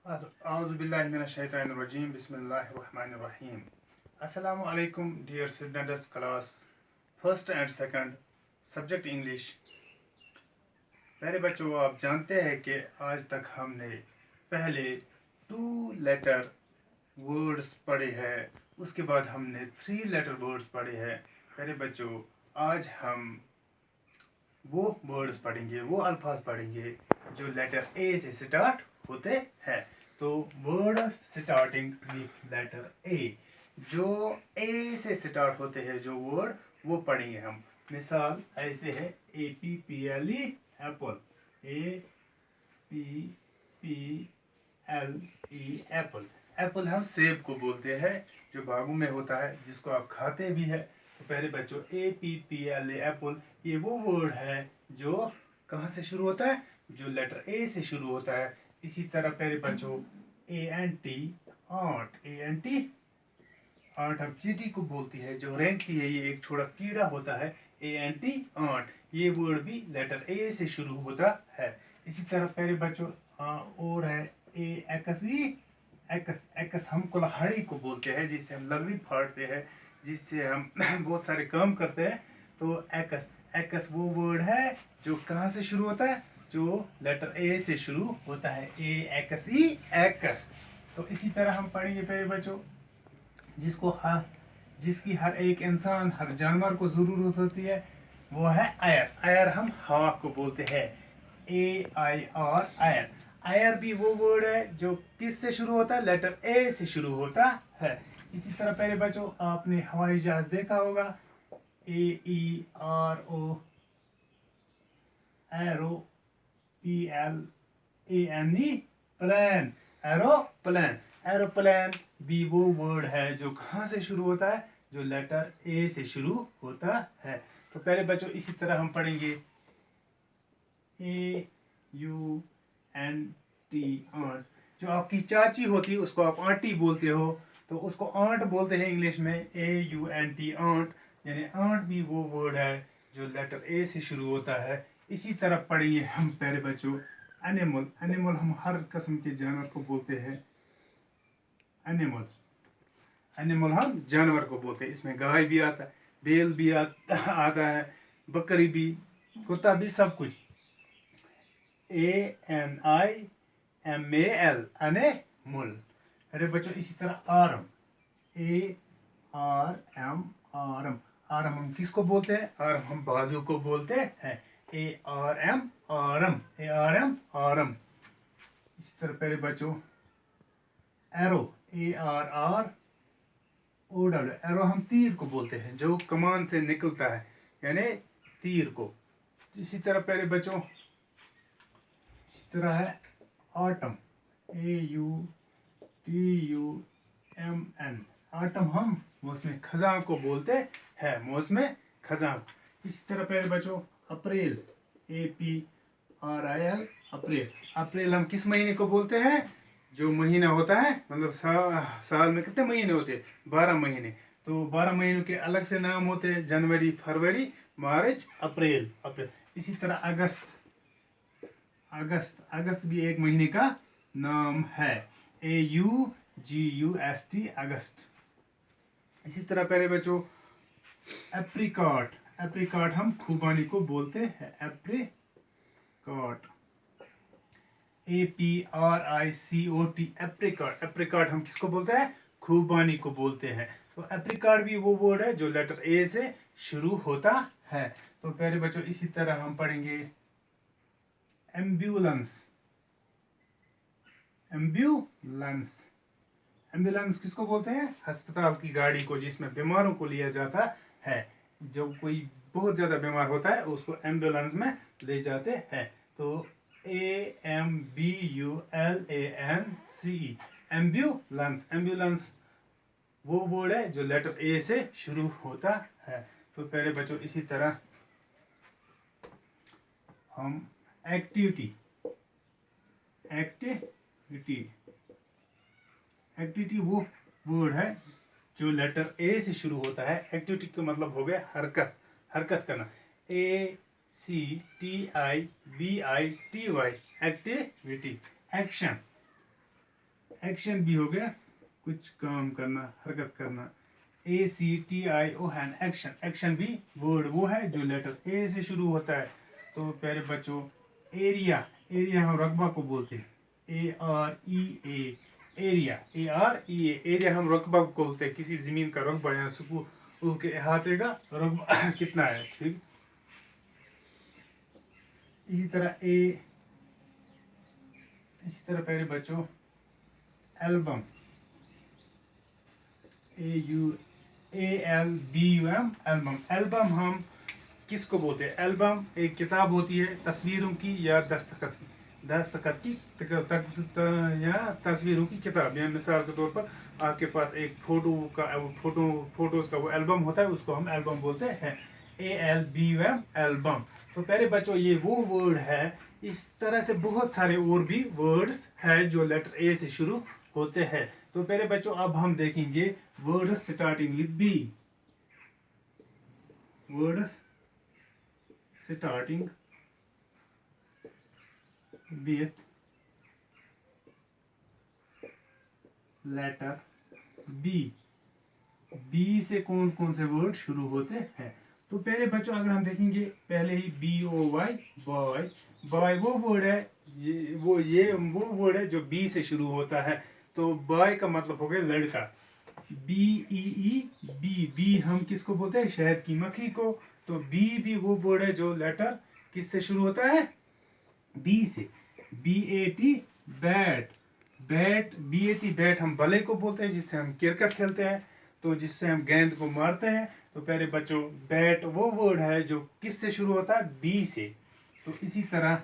Auzubillahiminash-shaytanir-rajim. Bismillahir-rahmanir-rahim. Assalamu alaikum, dear students, class first and second, subject English. प्यारे बच्चों, आप जानते हैं कि आज तक हमने पहले 2 लेटर वर्ड्स पढ़े हैं, उसके बाद हमने 3 लेटर वर्ड्स पढ़े हैं। प्यारे बच्चों, आज हम वो वर्ड्स पढ़ेंगे, वो अल्फाज पढ़ेंगे जो लेटर ए से स्टार्ट होते हैं। तो word starting with letter A, जो ए से स्टार्ट होते हैं जो वर्ड, वो पढ़ेंगे हम। मिसाल ऐसे है, APPLE Apple, APPLE Apple. Apple हम सेब को बोलते हैं, जो बागों में होता है, जिसको आप खाते भी है। तो पहले बच्चों, APPLE एप्पल, ये वो वर्ड है जो कहाँ से शुरू होता है, जो लेटर ए से शुरू होता है। इसी तरह प्यारे बच्चों, ANT आंट, ANT आंट हम चींटी को बोलती है, जो रेंगती है, ये एक छोटा कीड़ा होता है। ANT आंट, ये वर्ड भी लेटर ए से शुरू होता है। इसी तरह प्यारे बच्चों, और है AXE एक्स। एक्स हम कुल्हाड़ी को बोलते हैं, जिससे हम लकड़ी फाड़ते हैं, जिससे हम बहुत सारे काम करते हैं। तो एक्स, एक्स वो वर्ड है जो कहाँ से शुरू होता है, जो लेटर ए से शुरू होता है। AXE x. तो इसी तरह हम पढ़ेंगे प्यारे बच्चों, जिसकी हर एक इंसान, हर जानवर को जरूरत होती है, वो है आयर। आयर हम हवा को बोलते हैं, AIR आयर। आयर भी वो वर्ड है जो किस से शुरू होता है, लेटर ए से शुरू होता है। इसी तरह पहले बच्चों, आपने हवाई जहाज देखा होगा, AERO arrow, PLANE plan, aeroplane. Aeroplane भी वो वर्ड है जो कहाँ से शुरू होता है, जो लेटर ए से शुरू होता है। तो पहले बच्चों, इसी तरह हम पढ़ेंगे AUNT आंट। जो आपकी चाची होती है उसको आप आंटी बोलते हो, तो उसको आंट बोलते हैं इंग्लिश में, AUNT आंट। यानी आंट भी वो वर्ड है जो लेटर ए से शुरू होता है। इसी तरह पढ़िए हम प्यारे बच्चों, एनिमल। एनिमल हम हर किस्म के जानवर को बोलते हैं, एनिमल। एनिमल हम जानवर को बोलते हैं। इसमें गाय भी आता है, बैल भी आता है, बकरी भी, कुत्ता भी, सब कुछ। ANIMAL animal. अरे बच्चों, इसी तरह आर्म, ARM आर्म। आर्म हम किसको बोलते हैं, आर्म हम बाजू को बोलते हैं, ARM आर्म, ARM आर्म। इसी तरह पहले बच्चों, एरो, ARROW एरो हम तीर को बोलते हैं, जो कमान से निकलता है, यानी तीर को। इसी तरह पहले बच्चों, इसी तरह है ऑटम, AUTUMN ऑटम हम मौसम खजां को बोलते हैं, मौसम खजां। इसी तरह पहले बच्चों, अप्रैल, APRIL अप्रैल। अप्रैल हम किस महीने को बोलते हैं, जो महीना होता है, मतलब साल में कितने महीने होते हैं, 12 महीने। तो 12 महीनों के अलग से नाम होते हैं, जनवरी, फरवरी, मार्च, अप्रैल, अप्रैल। इसी तरह अगस्त, अगस्त, अगस्त भी एक महीने का नाम है, AUGUST अगस्त। इसी तरह पहले बच्चों, एप्रिकॉट। एप्रिकॉट हम खुबानी को बोलते हैं, एप्रिकॉट, APRICOT एप्रिकॉट। एप्रिकॉट हम किसको बोलते हैं, खुबानी को बोलते हैं। तो एप्रिकॉट भी वो वर्ड है जो लेटर ए से शुरू होता है। तो पहले बच्चों, इसी तरह हम पढ़ेंगे एम्बुलेंस, एम्बुलेंस। एम्बुलेंस किसको बोलते हैं, अस्पताल की गाड़ी को, जिसमें बीमारों को लिया जाता है। जब कोई बहुत ज्यादा बीमार होता है, उसको एम्बुलेंस में ले जाते हैं। तो AMBULANCE एम्बुलेंस। एम्बुलेंस वो वर्ड है जो लेटर ए से शुरू होता है। तो पहले बच्चों, इसी तरह हम एक्टिविटी, एक्टिविटी, एक्टिविटी वो वर्ड है जो लेटर ए से शुरू होता है। एक्टिविटी का मतलब हो गया हरकत, हरकत करना, ACTIVITY एक्टिविटी, एक्शन। एक्शन भी हो गया कुछ काम करना, हरकत करना। ACTION एक्शन, एक्शन भी वर्ड वो है जो लेटर ए से शुरू होता है। तो प्यारे बच्चों एरिया, एरिया हम रकबा को बोलते हैं, AREA एरिया, AREA एरिया हम रकबा को बोलते हैं, किसी जमीन का रकबा या स्कूल के अहाते का रकबा कितना है, ठीक। इसी तरह प्यारे बच्चों एल्बम, ALBUM एल्बम, एल्बम हम किसको बोलते हैं? एल्बम एक किताब होती है तस्वीरों की या दस्तखत या तस्वीरों की किताब। या मिसाल के तौर पर आपके पास एक फोटोज का वो एल्बम होता है, उसको हम एल्बम बोलते हैं, ALBUM एल्बम। तो पहले बच्चों ये वो वर्ड है, इस तरह से बहुत सारे और भी वर्ड्स है जो लेटर ए से शुरू होते हैं। तो पहले बच्चों अब हम देखेंगे words starting with B, words starting with letter B. B से कौन कौन से वर्ड शुरू होते हैं? तो पहले बच्चों अगर हम देखेंगे पहले ही BOY बॉय, बॉय वो वर्ड है, ये वो वर्ड है जो बी से शुरू होता है। तो बॉय का मतलब हो गया लड़का, BEE बी हम किसको बोलते हैं? शहद की मक्खी को। तो बी भी वो वर्ड है जो लेटर किससे शुरू होता है? बी से। BAT बैट, बैट हम बल्ले को बोलते हैं जिससे हम क्रिकेट खेलते हैं, तो जिससे हम गेंद को मारते हैं। तो पहले बच्चों बैट वो वर्ड है जो किससे शुरू होता है? बी से। तो इसी तरह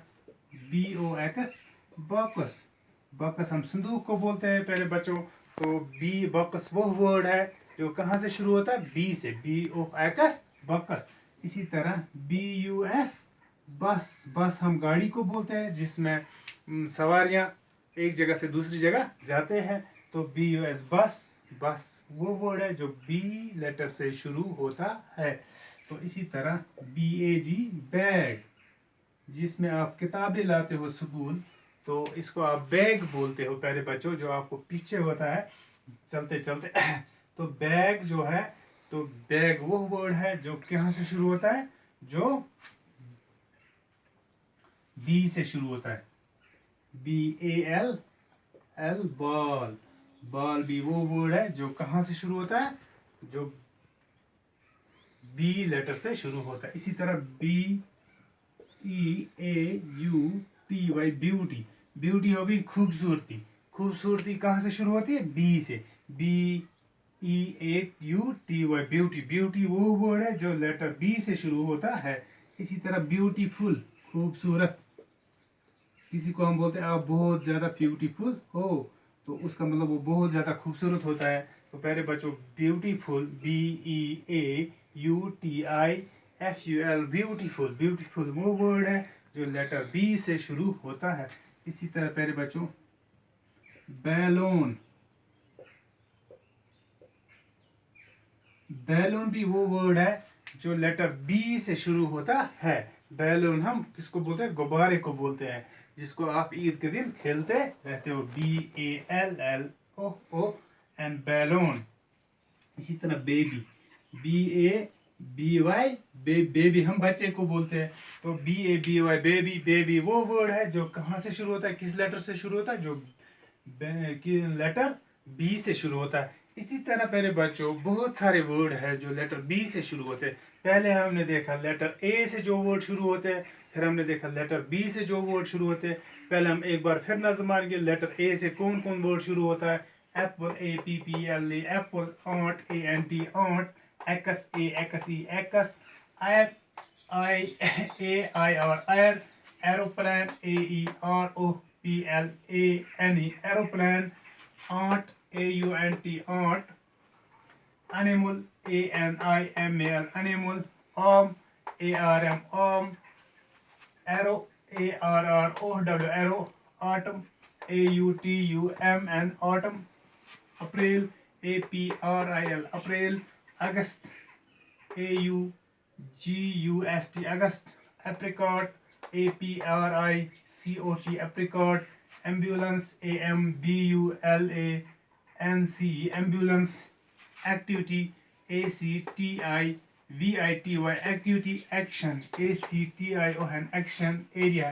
BOX बॉक्स, बॉक्स हम संदूक को बोलते हैं प्यारे बच्चों। तो बी बॉक्स वो वर्ड है जो कहाँ से शुरू होता है? बी से, BOX बॉक्स। इसी तरह BUS बस, बस हम गाड़ी को बोलते हैं जिसमें सवारियां एक जगह से दूसरी जगह जाते हैं। तो BUS बस, बस वो वर्ड है जो बी लेटर से शुरू होता है। तो इसी तरह BAG बैग, जिसमें आप किताबें लाते हो स्कूल, तो इसको आप बैग बोलते हो प्यारे बच्चों, जो आपको पीछे होता है चलते चलते। तो बैग जो है, तो बैग वो वर्ड है जो कहाँ से शुरू होता है? जो बी से शुरू होता है, BALL बॉल, बॉल भी वो वर्ड है जो कहाँ से शुरू होता है? जो बी लेटर से शुरू होता है। इसी तरह BEAUTY ब्यूटी, ब्यूटी हो गई खूबसूरती, खूबसूरती कहाँ से शुरू होती है? बी से, BEAUTY ब्यूटी, ब्यूटी वो वर्ड है जो लेटर बी से शुरू होता है। इसी तरह ब्यूटीफुल खूबसूरत, किसी को हम बोलते हैं आप बहुत ज्यादा ब्यूटीफुल हो, तो उसका मतलब वो बहुत ज्यादा खूबसूरत होता है। तो पहले बच्चों ब्यूटीफुल, BEAUTIFUL ब्यूटीफुल, ब्यूटीफुल वो वर्ड है जो लेटर बी से शुरू होता है। इसी तरह पहले बच्चों बैलून, बैलून भी वो वर्ड है जो लेटर बी से शुरू होता है। बैलून हम किसको बोलते हैं? गुब्बारे को बोलते हैं, जिसको आप ईद के दिन खेलते रहते हो, BALLOON बैलून। इसी तरह बेबी, BABY बेबी हम बच्चे को बोलते हैं। तो BABY बेबी, बेबी वो वर्ड है जो कहाँ से शुरू होता है? किस लेटर से शुरू होता है? जो लेटर बी से शुरू होता है। इसी तरह पहले बच्चों बहुत सारे वर्ड है जो लेटर बी से शुरू होते हैं। पहले हमने देखा लेटर ए से जो वर्ड शुरू होते हैं, फिर हमने देखा लेटर बी से जो वर्ड शुरू होते हैं। पहले हम एक बार फिर नजर मारेंगे लेटर ए से कौन कौन वर्ड शुरू होता है। Apple, APPLE apple, ant, ANT ant, axe, AXE axe, AIR air, aeroplane, AEROPLANE aeroplane, aunt, AUNT aunt, animal, ANIMAL animal, arm, ARM arm, arrow, ARROW arrow, autumn, AUTUMN autumn, April, APRIL April, August, AUGUST August, apricot, APRICOT apricot, ambulance, AMBULANCE, ambulance. Activity, ACTIVITY, activity. Action, ACTION, action. Area,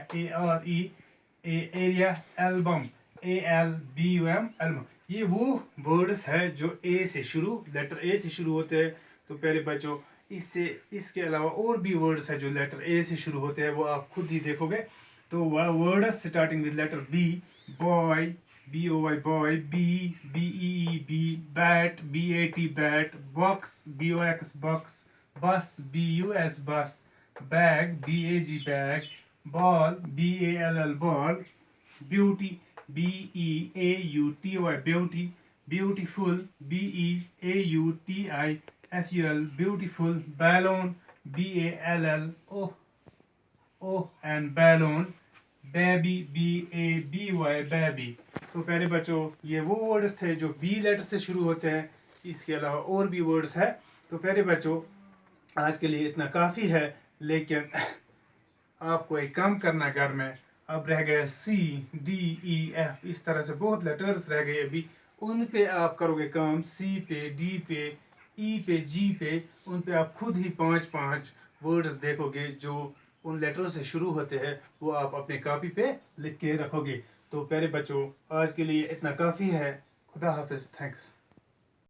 area. Album, ALBUM, album. ये वो words है जो letter ए से शुरू होते हैं। तो प्यारे बच्चों, इसके अलावा और भी वर्ड्स है जो लेटर ए से शुरू होते हैं, वो आप खुद ही देखोगे। तो words starting with letter B, boy, BOY, boy. BEE, bat, BAT, bat. Box, BOX, box. Bus, BUS, bus. Bag, BAG, bag. Ball, BALL, ball. Beauty, BEAUTY, beauty. Beautiful, BEAUTIFUL, beautiful. Balloon, BALLON, balloon. Baby, BABY, baby. तो प्यारे बच्चों, ये वो words थे जो B letter से शुरू होते हैं। इसके अलावा और भी वर्ड्स है। तो प्यारे बच्चों, आज के लिए इतना काफ़ी है, लेकिन आपको एक काम करना है घर में। अब रह गए CDEF, इस तरह से बहुत लेटर्स रह गए अभी। उन पे आप करोगे काम, C पे, D पे, E पे, G पे। उन पे आप खुद ही 5-5 वर्ड्स देखोगे जो उन लेटरों से शुरू होते हैं, वो आप अपने कॉपी पे लिख के रखोगे। तो प्यारे बच्चों, आज के लिए इतना काफ़ी है। खुदा हाफिज़, थैंक्स।